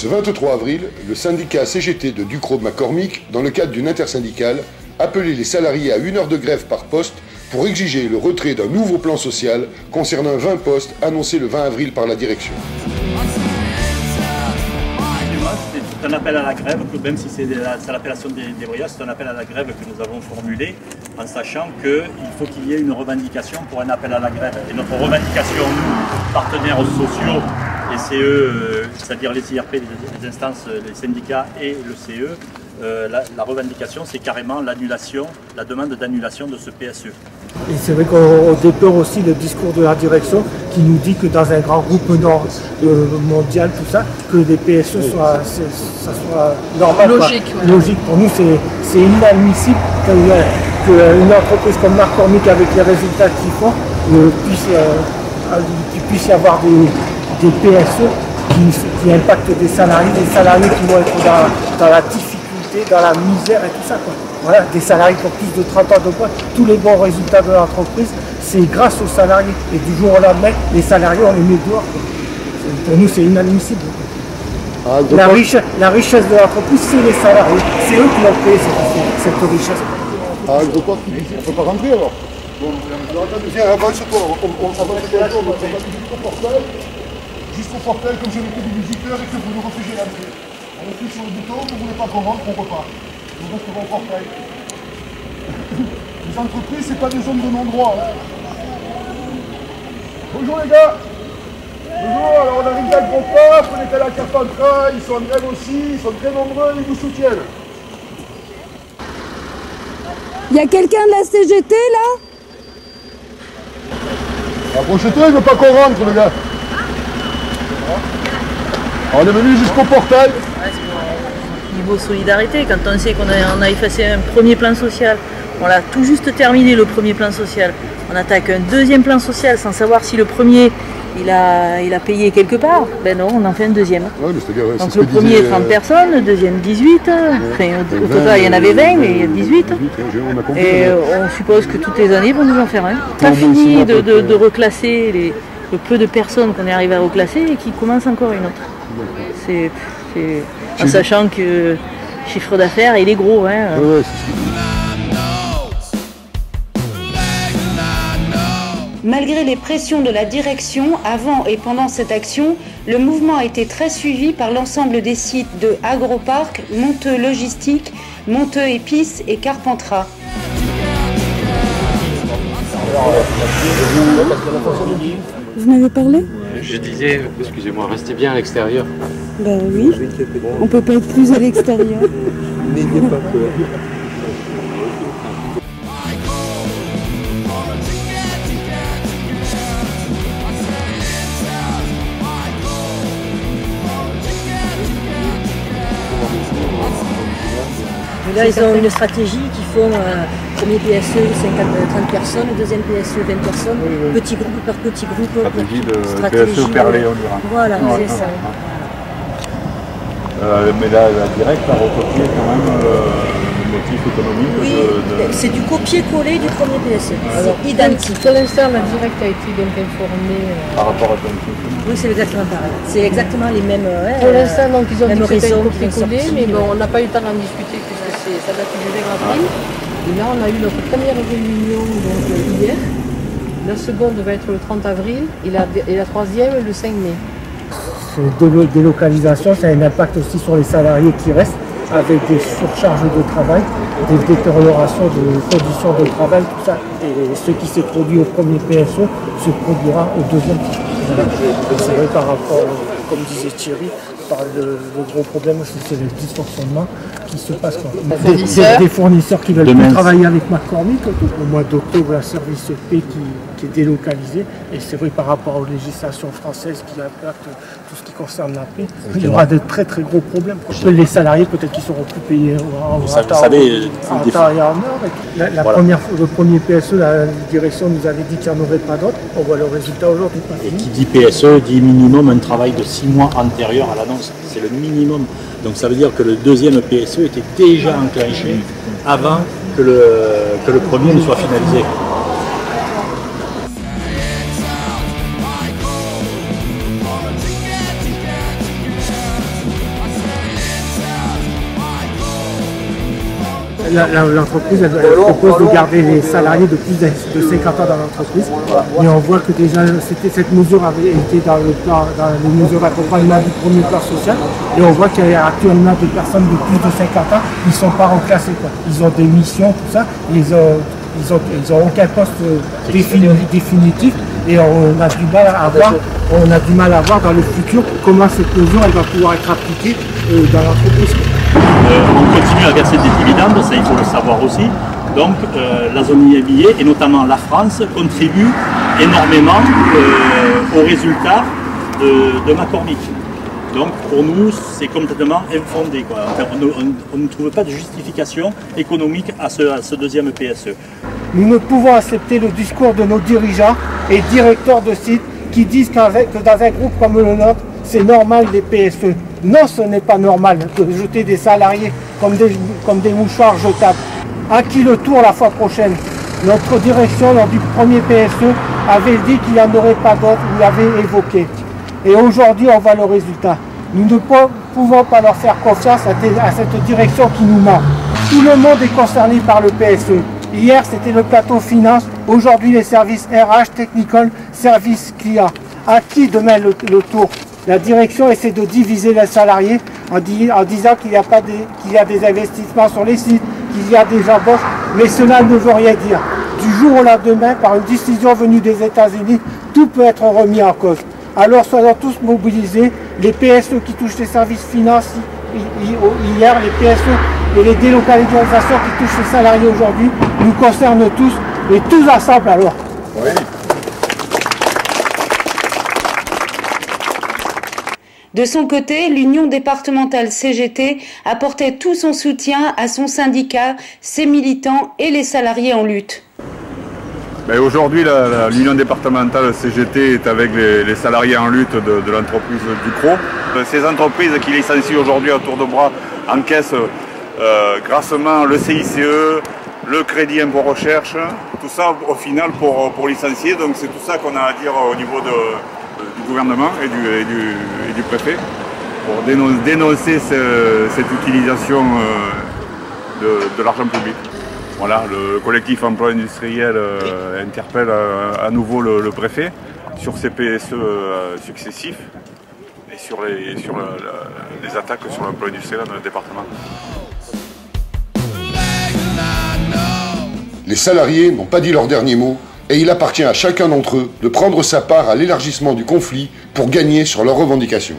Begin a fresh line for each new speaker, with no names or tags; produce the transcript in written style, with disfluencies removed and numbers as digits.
Ce 23 avril, le syndicat CGT de Ducrot-McCormick, dans le cadre d'une intersyndicale, appelait les salariés à 1 heure de grève par poste pour exiger le retrait d'un nouveau plan social concernant 20 postes annoncés le 20 avril par la direction.
C'est un appel à la grève, même si c'est l'appellation des voyages, c'est un appel à la grève que nous avons formulé en sachant qu'il faut qu'il y ait une revendication pour un appel à la grève. Et notre revendication, nous, partenaires sociaux, les CE, c'est-à-dire les IRP, les instances, les syndicats et le CE, la revendication, c'est carrément l'annulation, la demande d'annulation de ce PSE.
Et c'est vrai qu'on déplore aussi le discours de la direction qui nous dit que dans un grand groupe mondial, tout ça, que les PSE ça soit normal. Logique. Ouais. Logique. Pour nous, c'est inadmissible qu'une entreprise comme McCormick, avec les résultats qu'ils font, puisse y avoir des PSE qui impactent des salariés qui vont être dans la difficulté, dans la misère et tout ça, quoi. Voilà, des salariés qui ont plus de 30 ans de poids, tous les bons résultats de l'entreprise, c'est grâce aux salariés. Et du jour au lendemain, les salariés, on les met dehors. Pour nous, c'est inadmissible. La richesse de l'entreprise, c'est les salariés. C'est eux qui ont créé cette richesse.
Je crois qu'on ne peut pas rentrer alors. Bon, viens, avance-toi. Jusqu'au portail, comme j'ai été des visiteurs et que vous nous refusez l'entrée. On appuie sur le bouton, vous ne voulez pas qu'on rentre, on repart. Nous resterons au portail. Les entreprises, c'est pas des zones de non-droit. Hein. Bonjour les gars. Bonjour, alors on arrive à Gros Parc, on est à la Carpentras, ils sont en grève aussi, ils sont très nombreux, ils nous soutiennent.
Il y a quelqu'un de la CGT là?
Approchez-toi, il ne veut pas qu'on rentre le gars. On est venu jusqu'au portail.
Niveau solidarité, quand on sait qu'on a effacé un premier plan social, on a tout juste terminé le premier plan social, on attaque un deuxième plan social sans savoir si le premier il a payé quelque part, ben non, on en fait un deuxième. Ouais, donc le premier 30 personnes, le deuxième 18, enfin, au total il y en avait 20 mais 18. Et on suppose que toutes les années vont nous en faire un. Pas fini de reclasser le peu de personnes qu'on est arrivé à reclasser et qui commence encore une autre. C'est en sachant que le chiffre d'affaires il est gros. Hein.
Malgré les pressions de la direction avant et pendant cette action, le mouvement a été très suivi par l'ensemble des sites de Agroparc, Monteux Logistique, Monteux Épices et Carpentras.
Vous m'avez parlé?
Je disais, excusez-moi, restez bien à l'extérieur.
Ben oui, on peut pas être plus à l'extérieur.
N'ayez pas peur.
Là, ils ont une stratégie qui font premier PSE 30 personnes, deuxième PSE 20 personnes, petit groupe par petit groupe.
Stratégie PSE perlé, on dira.
Voilà, c'est ça.
Mais là, la directe a recopié quand même le motif économique.
Oui, c'est du copier-coller du premier PSE. C'est identique.
Pour l'instant, la directe a été donc informée.
Par rapport à ton
Oui, c'est exactement pareil. C'est exactement les mêmes.
Pour l'instant, donc ils ont dit que c'était un copier-coller, mais bon, on n'a pas eu le temps d'en discuter puisque ça date du 20 avril. Et là, on a eu notre première réunion donc, hier. La seconde va être le 30 avril et la troisième le 5 mai.
Cette délocalisation, ça a un impact aussi sur les salariés qui restent, avec des surcharges de travail, des détériorations de conditions de travail, tout ça. Et ce qui s'est produit au premier PSE se produira au deuxième. C'est vrai par rapport, comme disait Thierry, le gros problème aussi c'est le dysfonctionnement qui se passe. Des fournisseurs qui veulent plus travailler avec McCormick. Au mois d'octobre, un service P qui est délocalisé. Et c'est vrai par rapport aux législations françaises qui impactent tout ce qui concerne la paix, il y aura de très très gros problèmes. Les salariés peut-être qu'ils seront plus payés en temps et en heure. Le premier PSE, la direction nous avait dit qu'il n'y en aurait pas d'autres. On voit le résultat aujourd'hui.
Et qui dit PSE dit minimum un travail de 6 mois antérieur à l'annonce. C'est le minimum. Donc ça veut dire que le deuxième PSE était déjà enclenché avant que le premier ne soit finalisé.
l'entreprise elle propose de garder les salariés de plus de 50 ans dans l'entreprise. Et on voit que déjà cette mesure avait été dans les mesures d'accompagnement du premier plan social. Et on voit qu'il y a actuellement des personnes de plus de 50 ans qui ne sont pas reclassées. Ils ont des missions, tout ça. Ils ont aucun poste définitif. Et on a du mal à voir dans le futur comment cette mesure elle va pouvoir être appliquée dans l'entreprise.
On continue à verser des dividendes, ça il faut le savoir aussi. Donc la zone immobilière et notamment la France contribue énormément aux résultats de McCormick. Donc pour nous c'est complètement infondé, quoi. Enfin, on ne trouve pas de justification économique à ce deuxième PSE.
Nous ne pouvons accepter le discours de nos dirigeants et directeurs de sites qui disent que dans un groupe comme le nôtre, c'est normal les PSE. Non, ce n'est pas normal de jeter des salariés comme des mouchoirs jetables. À qui le tour la fois prochaine? Notre direction, lors du premier PSE, avait dit qu'il n'y en aurait pas d'autres, vous l'avez évoqué. Et aujourd'hui, on voit le résultat. Nous ne pouvons pas leur faire confiance à cette direction qui nous ment. Tout le monde est concerné par le PSE. Hier, c'était le plateau finance. Aujourd'hui, les services RH, technical, services clients. À qui demain le tour? La direction essaie de diviser les salariés en disant qu'il y a des investissements sur les sites, qu'il y a des embauches, mais cela ne veut rien dire. Du jour au lendemain, par une décision venue des États-Unis, tout peut être remis en cause. Alors soyons tous mobilisés. Les PSE qui touchent les services financiers hier, les PSE et les délocalisations qui touchent les salariés aujourd'hui nous concernent tous, et tous ensemble alors. Oui.
De son côté, l'Union départementale CGT apportait tout son soutien à son syndicat, ses militants et les salariés en lutte.
Aujourd'hui, l'Union départementale CGT est avec les salariés en lutte de l'entreprise Ducros. Ces entreprises qui licencient aujourd'hui à tour de bras encaissent grassement le CICE, le crédit impôt recherche, tout ça au final pour licencier. Donc c'est tout ça qu'on a à dire au niveau du gouvernement et du préfet pour dénoncer cette utilisation de l'argent public. Voilà, le collectif emploi industriel interpelle à nouveau le préfet sur ces PSE successifs et sur les attaques sur l'emploi industriel dans le département.
Les salariés n'ont pas dit leur dernier mot et il appartient à chacun d'entre eux de prendre sa part à l'élargissement du conflit pour gagner sur leurs revendications.